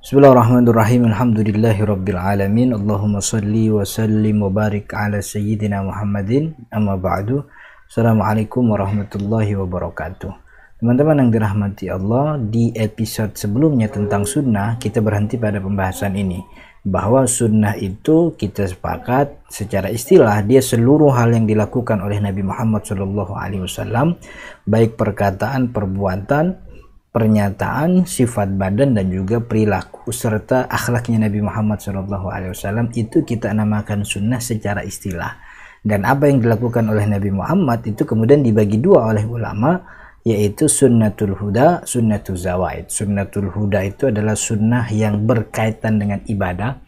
Bismillahirrahmanirrahim. Alhamdulillahirabbil alamin. Allahumma shalli wa sallim wa barik ala sayyidina Muhammadin. Amma ba'du. Assalamualaikum warahmatullahi wabarakatuh. Teman-teman yang dirahmati Allah, di episode sebelumnya tentang sunnah kita berhenti pada pembahasan ini, bahwa sunnah itu kita sepakat secara istilah dia seluruh hal yang dilakukan oleh Nabi Muhammad SAW, baik perkataan, perbuatan, pernyataan, sifat badan dan juga perilaku serta akhlaknya Nabi Muhammad SAW, itu kita namakan sunnah secara istilah. Dan apa yang dilakukan oleh Nabi Muhammad itu kemudian dibagi dua oleh ulama, yaitu sunnatul huda, sunnatul zawaid. Sunnatul huda itu adalah sunnah yang berkaitan dengan ibadah,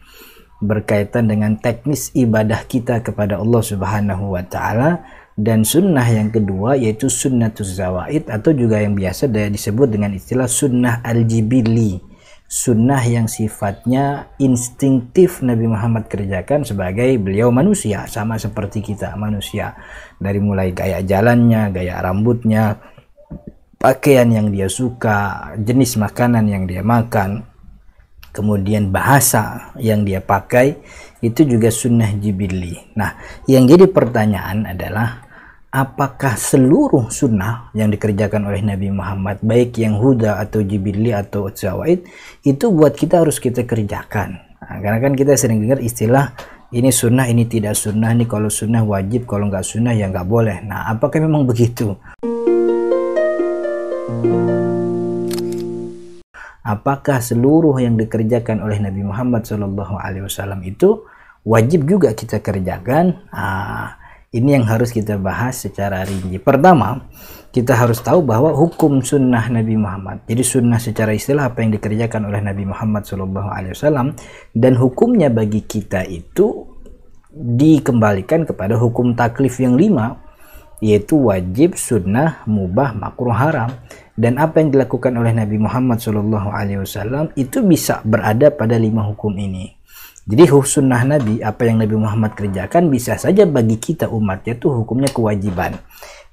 berkaitan dengan teknis ibadah kita kepada Allah Subhanahu wa Ta'ala. Dan sunnah yang kedua yaitu sunnatul zawaid, atau juga yang biasa disebut dengan istilah sunnah al-jibili, sunnah yang sifatnya instinktif Nabi Muhammad kerjakan sebagai beliau manusia, sama seperti kita manusia, dari mulai gaya jalannya, gaya rambutnya, pakaian yang dia suka, jenis makanan yang dia makan, kemudian bahasa yang dia pakai, itu juga sunnah jibili. Nah, yang jadi pertanyaan adalah apakah seluruh sunnah yang dikerjakan oleh Nabi Muhammad, baik yang huda atau jibili atau zawaid, itu buat kita harus kita kerjakan? Nah, karena kan kita sering dengar istilah ini sunnah, ini tidak sunnah, ini kalau sunnah wajib, kalau nggak sunnah ya nggak boleh. Nah, apakah memang begitu? Apakah seluruh yang dikerjakan oleh Nabi Muhammad SAW itu wajib juga kita kerjakan? Ini yang harus kita bahas secara rinci. Pertama, kita harus tahu bahwa hukum sunnah Nabi Muhammad. Jadi sunnah secara istilah apa yang dikerjakan oleh Nabi Muhammad SAW, dan hukumnya bagi kita itu dikembalikan kepada hukum taklif yang 5, yaitu wajib, sunnah, mubah, makruh, haram. Dan apa yang dilakukan oleh Nabi Muhammad SAW itu bisa berada pada 5 hukum ini. Jadi sunnah Nabi, apa yang Nabi Muhammad kerjakan, bisa saja bagi kita umatnya itu hukumnya kewajiban.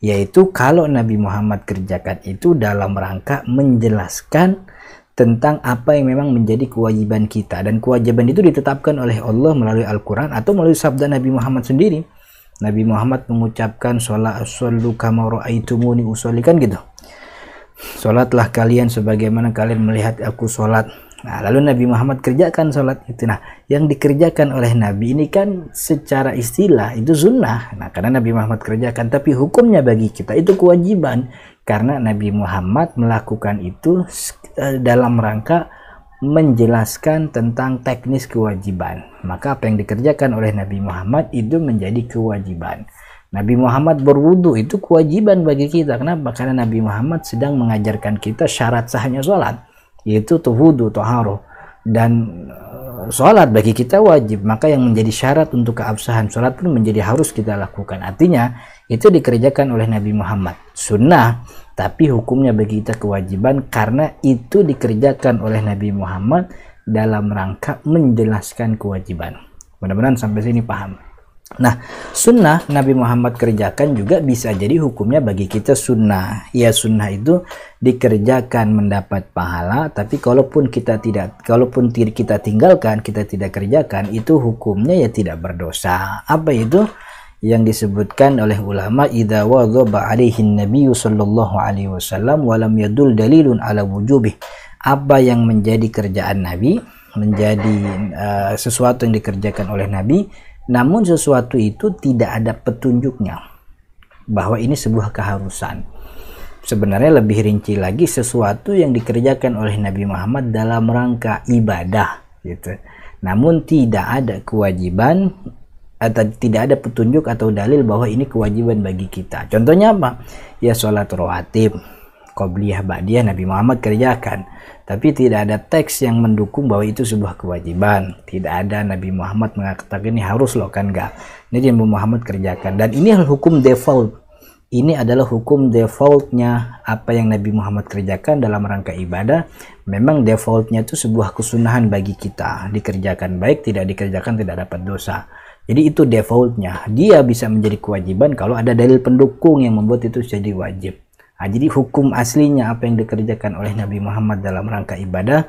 Yaitu kalau Nabi Muhammad kerjakan itu dalam rangka menjelaskan tentang apa yang memang menjadi kewajiban kita. Dan kewajiban itu ditetapkan oleh Allah melalui Al-Quran atau melalui sabda Nabi Muhammad sendiri. Nabi Muhammad mengucapkan sholat shollu kama ra'aitumuni usolli, kan gitu. Sholatlah kalian sebagaimana kalian melihat aku sholat. Nah, lalu Nabi Muhammad kerjakan sholat itu. Nah, yang dikerjakan oleh Nabi ini kan secara istilah itu sunnah. Nah, karena Nabi Muhammad kerjakan, tapi hukumnya bagi kita itu kewajiban. Karena Nabi Muhammad melakukan itu dalam rangka menjelaskan tentang teknis kewajiban. Maka apa yang dikerjakan oleh Nabi Muhammad itu menjadi kewajiban. Nabi Muhammad berwudu itu kewajiban bagi kita. Kenapa? Karena Nabi Muhammad sedang mengajarkan kita syarat sahnya sholat, yaitu wudu, taharah. Dan sholat bagi kita wajib, maka yang menjadi syarat untuk keabsahan sholat pun menjadi harus kita lakukan. Artinya itu dikerjakan oleh Nabi Muhammad, sunnah, tapi hukumnya bagi kita kewajiban karena itu dikerjakan oleh Nabi Muhammad dalam rangka menjelaskan kewajiban. Mudah-mudahan sampai sini paham. Nah, sunnah Nabi Muhammad kerjakan juga bisa jadi hukumnya bagi kita sunnah. Ya, sunnah itu dikerjakan mendapat pahala, tapi kalaupun kita tinggalkan, kita tidak kerjakan, itu hukumnya ya tidak berdosa. Apa itu? Yang disebutkan oleh ulama, idza wadhaba alaihin nabiyyu sallallahu alaihi wasallam wa lam yadul dalilun ala wujubih. Apa yang menjadi kerjaan Nabi, menjadi sesuatu yang dikerjakan oleh Nabi, namun sesuatu itu tidak ada petunjuknya bahwa ini sebuah keharusan. Sebenarnya lebih rinci lagi, sesuatu yang dikerjakan oleh Nabi Muhammad dalam rangka ibadah gitu. Namun tidak ada kewajiban atau tidak ada petunjuk atau dalil bahwa ini kewajiban bagi kita. Contohnya apa? Ya sholat rawatib, qobliyah, ba'diyah Nabi Muhammad kerjakan, tapi tidak ada teks yang mendukung bahwa itu sebuah kewajiban. Tidak ada Nabi Muhammad mengatakan ini harus loh, kan enggak. Ini Nabi Muhammad kerjakan, dan ini hukum default. Ini adalah hukum defaultnya apa yang Nabi Muhammad kerjakan dalam rangka ibadah. Memang defaultnya itu sebuah kesunahan bagi kita, dikerjakan baik, tidak dikerjakan tidak dapat dosa. Jadi itu defaultnya. Dia bisa menjadi kewajiban kalau ada dalil pendukung yang membuat itu jadi wajib. Nah, jadi hukum aslinya apa yang dikerjakan oleh Nabi Muhammad dalam rangka ibadah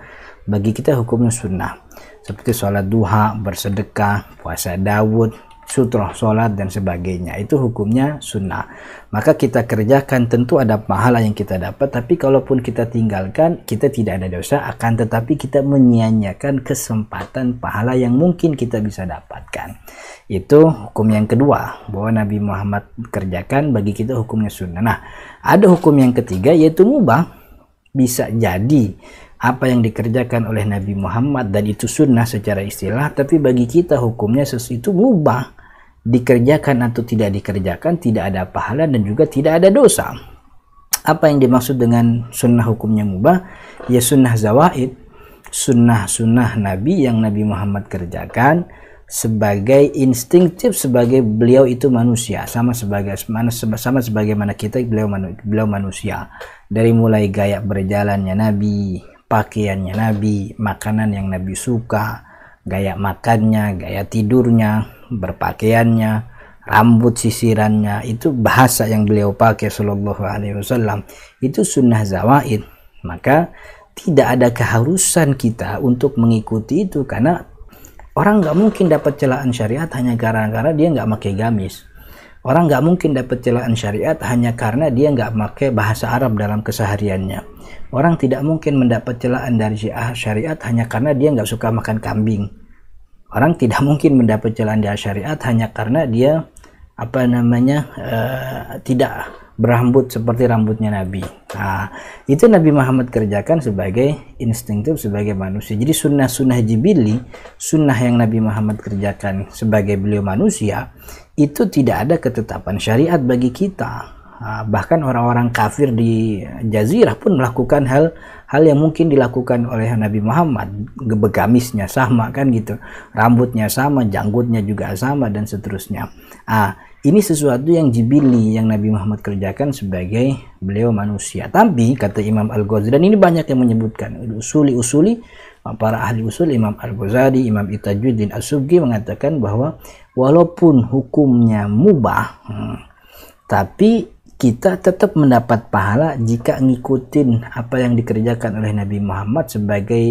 bagi kita hukumnya sunnah. Seperti sholat duha, bersedekah, puasa Daud, sutroh sholat dan sebagainya, itu hukumnya sunnah. Maka kita kerjakan, tentu ada pahala yang kita dapat, tapi kalaupun kita tinggalkan, kita tidak ada dosa, akan tetapi kita menyia-nyiakan kesempatan pahala yang mungkin kita bisa dapatkan. Itu hukum yang kedua, bahwa Nabi Muhammad kerjakan, bagi kita hukumnya sunnah. Nah, ada hukum yang ketiga, yaitu mubah. Bisa jadi apa yang dikerjakan oleh Nabi Muhammad dan itu sunnah secara istilah, tapi bagi kita hukumnya itu mubah, dikerjakan atau tidak dikerjakan tidak ada pahala dan juga tidak ada dosa. Apa yang dimaksud dengan sunnah hukumnya mubah? Ya sunnah zawaid, sunnah-sunnah Nabi yang Nabi Muhammad kerjakan sebagai instinktif, sebagai beliau itu manusia, sama sebagaimana kita, beliau manusia. Dari mulai gaya berjalannya Nabi, pakaiannya Nabi, makanan yang Nabi suka, gaya makannya, gaya tidurnya, berpakaiannya, rambut sisirannya, itu bahasa yang beliau pakai sallallahu alaihi wasallam, itu sunnah zawaid. Maka tidak ada keharusan kita untuk mengikuti itu, karena orang nggak mungkin dapat celaan syariat hanya gara-gara dia nggak pakai gamis. Orang nggak mungkin dapat celaan syariat hanya karena dia nggak pakai bahasa Arab dalam kesehariannya. Orang tidak mungkin mendapat celaan dari syariat hanya karena dia nggak suka makan kambing. Orang tidak mungkin mendapat celaan dari syariat hanya karena dia tidak berambut seperti rambutnya Nabi. Nah, itu Nabi Muhammad kerjakan sebagai instinktif, sebagai manusia. Jadi sunnah-sunnah jibili, sunnah yang Nabi Muhammad kerjakan sebagai beliau manusia, itu tidak ada ketetapan syariat bagi kita. Bahkan orang-orang kafir di Jazirah pun melakukan hal yang mungkin dilakukan oleh Nabi Muhammad. Begamisnya sama kan gitu, rambutnya sama, janggutnya juga sama, dan seterusnya. Ini sesuatu yang jibili yang Nabi Muhammad kerjakan sebagai beliau manusia. Tapi kata Imam Al-Ghazali, dan ini banyak yang menyebutkan, usuli para ahli usul, Imam Al-Ghazali, Imam Tajuddin As-Subki mengatakan bahwa walaupun hukumnya mubah, tapi kita tetap mendapat pahala jika ngikutin apa yang dikerjakan oleh Nabi Muhammad sebagai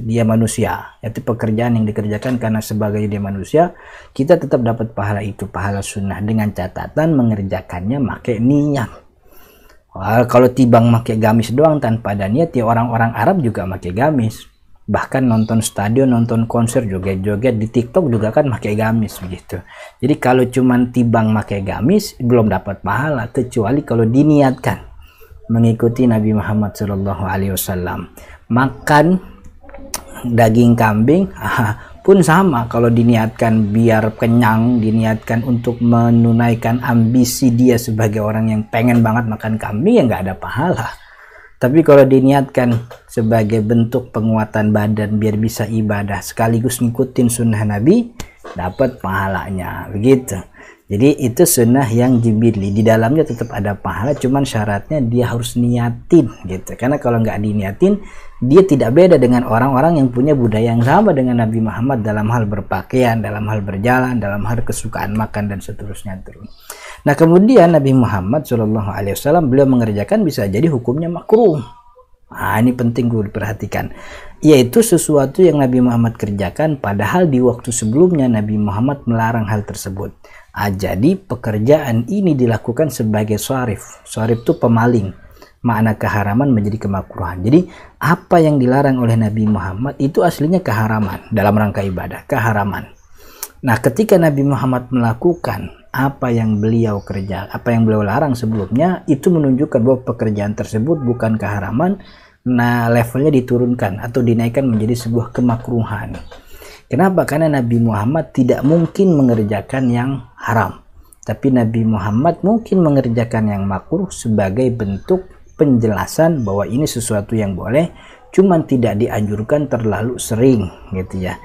dia manusia. Yaitu pekerjaan yang dikerjakan karena sebagai dia manusia, kita tetap dapat pahala itu, pahala sunnah, dengan catatan mengerjakannya pakai niat. Kalau tibang pakai gamis doang tanpa ada niat, ya orang-orang Arab juga pakai gamis. Bahkan nonton stadion, nonton konser, joget-joget di TikTok juga kan pakai gamis begitu. Jadi kalau cuman tibang pakai gamis belum dapat pahala, kecuali kalau diniatkan mengikuti Nabi Muhammad SAW. Makan daging kambing pun sama, kalau diniatkan biar kenyang, diniatkan untuk menunaikan ambisi dia sebagai orang yang pengen banget makan kambing, ya nggak ada pahala. Tapi kalau diniatkan sebagai bentuk penguatan badan biar bisa ibadah sekaligus ngikutin sunnah Nabi, dapat pahalanya begitu. Jadi itu sunnah yang jibili, di dalamnya tetap ada pahala, cuman syaratnya dia harus niatin gitu. Karena kalau nggak diniatin, dia tidak beda dengan orang-orang yang punya budaya yang sama dengan Nabi Muhammad dalam hal berpakaian, dalam hal berjalan, dalam hal kesukaan makan dan seterusnya terus. Nah, kemudian Nabi Muhammad SAW beliau mengerjakan bisa jadi hukumnya makruh. Nah, ini penting gue diperhatikan, yaitu sesuatu yang Nabi Muhammad kerjakan padahal di waktu sebelumnya Nabi Muhammad melarang hal tersebut. Jadi pekerjaan ini dilakukan sebagai syarif. Syarif itu pemaling. Makna keharaman menjadi kemakruhan. Jadi apa yang dilarang oleh Nabi Muhammad itu aslinya keharaman dalam rangka ibadah, keharaman. Nah, ketika Nabi Muhammad melakukan apa yang beliau larang sebelumnya, itu menunjukkan bahwa pekerjaan tersebut bukan keharaman. Nah, levelnya diturunkan atau dinaikkan menjadi sebuah kemakruhan. Kenapa? Karena Nabi Muhammad tidak mungkin mengerjakan yang haram, tapi Nabi Muhammad mungkin mengerjakan yang makruh sebagai bentuk penjelasan bahwa ini sesuatu yang boleh, cuman tidak dianjurkan terlalu sering gitu ya.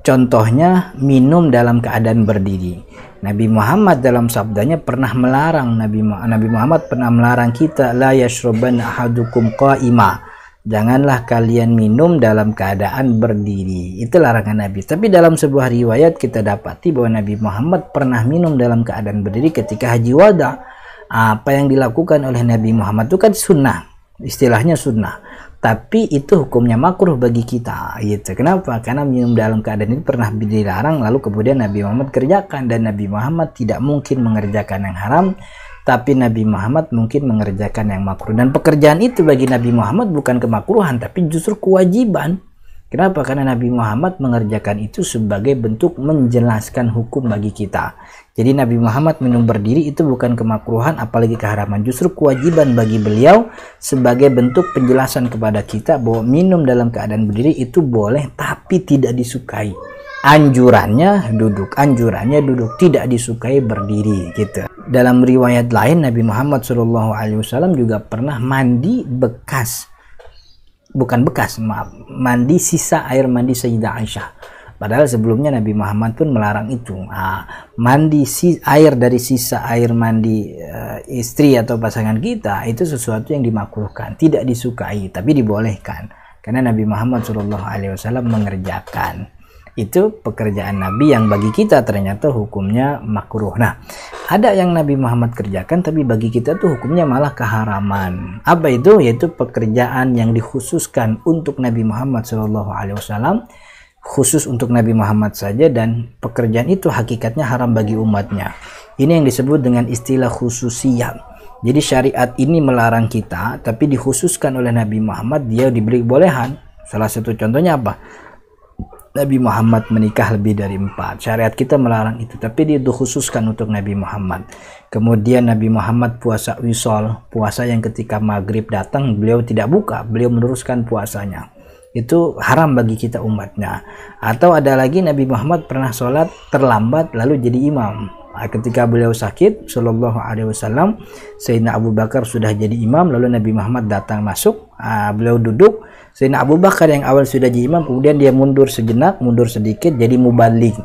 Contohnya minum dalam keadaan berdiri. Nabi Muhammad dalam sabdanya pernah melarang, Nabi Muhammad pernah melarang kita, la yashrabanna ahadukum qa'ima. Janganlah kalian minum dalam keadaan berdiri. Itu larangan Nabi. Tapi dalam sebuah riwayat kita dapati bahwa Nabi Muhammad pernah minum dalam keadaan berdiri ketika haji wada. Apa yang dilakukan oleh Nabi Muhammad itu kan sunnah. Istilahnya sunnah. tapi itu hukumnya makruh bagi kita gitu. Kenapa? Karena minum dalam keadaan itu pernah dilarang, lalu kemudian Nabi Muhammad kerjakan, dan Nabi Muhammad tidak mungkin mengerjakan yang haram, tapi Nabi Muhammad mungkin mengerjakan yang makruh. Dan pekerjaan itu bagi Nabi Muhammad bukan kemakruhan, tapi justru kewajiban. Kenapa? Karena Nabi Muhammad mengerjakan itu sebagai bentuk menjelaskan hukum bagi kita. Jadi Nabi Muhammad minum berdiri itu bukan kemakruhan apalagi keharaman, justru kewajiban bagi beliau sebagai bentuk penjelasan kepada kita bahwa minum dalam keadaan berdiri itu boleh tapi tidak disukai. Anjurannya duduk, tidak disukai berdiri gitu. Dalam riwayat lain Nabi Muhammad SAW juga pernah mandi mandi sisa air mandi Sayyidah Aisyah. Padahal sebelumnya Nabi Muhammad pun melarang itu. Mandi air dari sisa air mandi istri atau pasangan kita itu sesuatu yang dimakruhkan, tidak disukai, tapi dibolehkan. Karena Nabi Muhammad SAW mengerjakan. Itu pekerjaan Nabi yang bagi kita ternyata hukumnya makruh. Nah, ada yang Nabi Muhammad kerjakan tapi bagi kita tuh hukumnya malah keharaman. Apa itu? Yaitu pekerjaan yang dikhususkan untuk Nabi Muhammad SAW, khusus untuk Nabi Muhammad saja, dan pekerjaan itu hakikatnya haram bagi umatnya. Ini yang disebut dengan istilah khususiyah. Jadi syariat ini melarang kita, tapi dikhususkan oleh Nabi Muhammad, dia diberi bolehan. Salah satu contohnya apa? Nabi Muhammad menikah lebih dari 4. Syariat kita melarang itu, tapi dia dikhususkan untuk Nabi Muhammad. Kemudian Nabi Muhammad puasa wisol, puasa yang ketika maghrib datang beliau tidak buka, beliau meneruskan puasanya. Itu haram bagi kita umatnya. Atau ada lagi Nabi Muhammad pernah sholat terlambat lalu jadi imam. Ketika beliau sakit Shallallahu Alaihi Wasallam, Sayyidina Abu Bakar sudah jadi imam, lalu Nabi Muhammad datang masuk, beliau duduk. Sayyidina Abu Bakar yang awal sudah jadi imam, kemudian dia mundur sejenak, mundur sedikit, jadi mubaligh,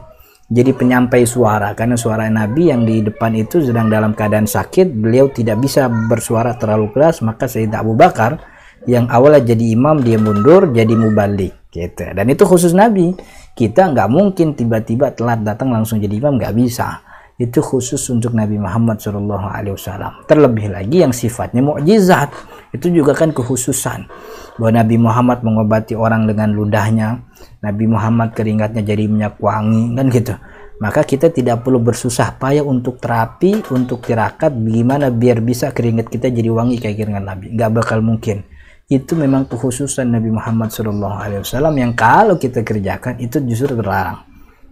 jadi penyampai suara. Karena suara Nabi yang di depan itu sedang dalam keadaan sakit, beliau tidak bisa bersuara terlalu keras, maka Sayyidina Abu Bakar yang awalnya jadi imam, dia mundur jadi mubaligh gitu. Dan itu khusus Nabi. Kita nggak mungkin tiba-tiba telat datang langsung jadi imam, nggak bisa. Itu khusus untuk Nabi Muhammad SAW. Terlebih lagi yang sifatnya mukjizat, itu juga kan kekhususan. Bahwa Nabi Muhammad mengobati orang dengan ludahnya, Nabi Muhammad keringatnya jadi minyak wangi, kan gitu. Maka kita tidak perlu bersusah payah untuk terapi, untuk tirakat, bagaimana biar bisa keringat kita jadi wangi kayak keringat Nabi. Nggak bakal mungkin. Itu memang kekhususan Nabi Muhammad SAW yang kalau kita kerjakan itu justru terlarang.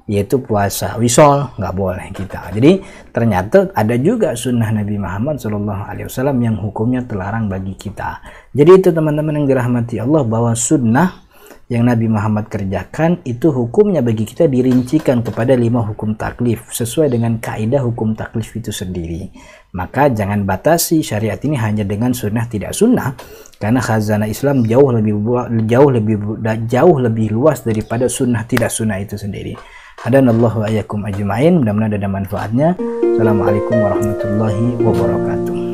Yaitu puasa wisol, nggak boleh kita. Jadi ternyata ada juga sunnah Nabi Muhammad SAW yang hukumnya terlarang bagi kita. Jadi itu teman-teman yang dirahmati Allah, bahwa sunnah yang Nabi Muhammad kerjakan itu hukumnya bagi kita dirincikan kepada 5 hukum taklif sesuai dengan kaidah hukum taklif itu sendiri. Maka jangan batasi syariat ini hanya dengan sunnah tidak sunnah, karena khazanah Islam jauh lebih luas daripada sunnah tidak sunnah itu sendiri. Hadanallahu wa iyyakum ajmain. Mudah-mudahan ada manfaatnya. Assalamualaikum warahmatullahi wabarakatuh.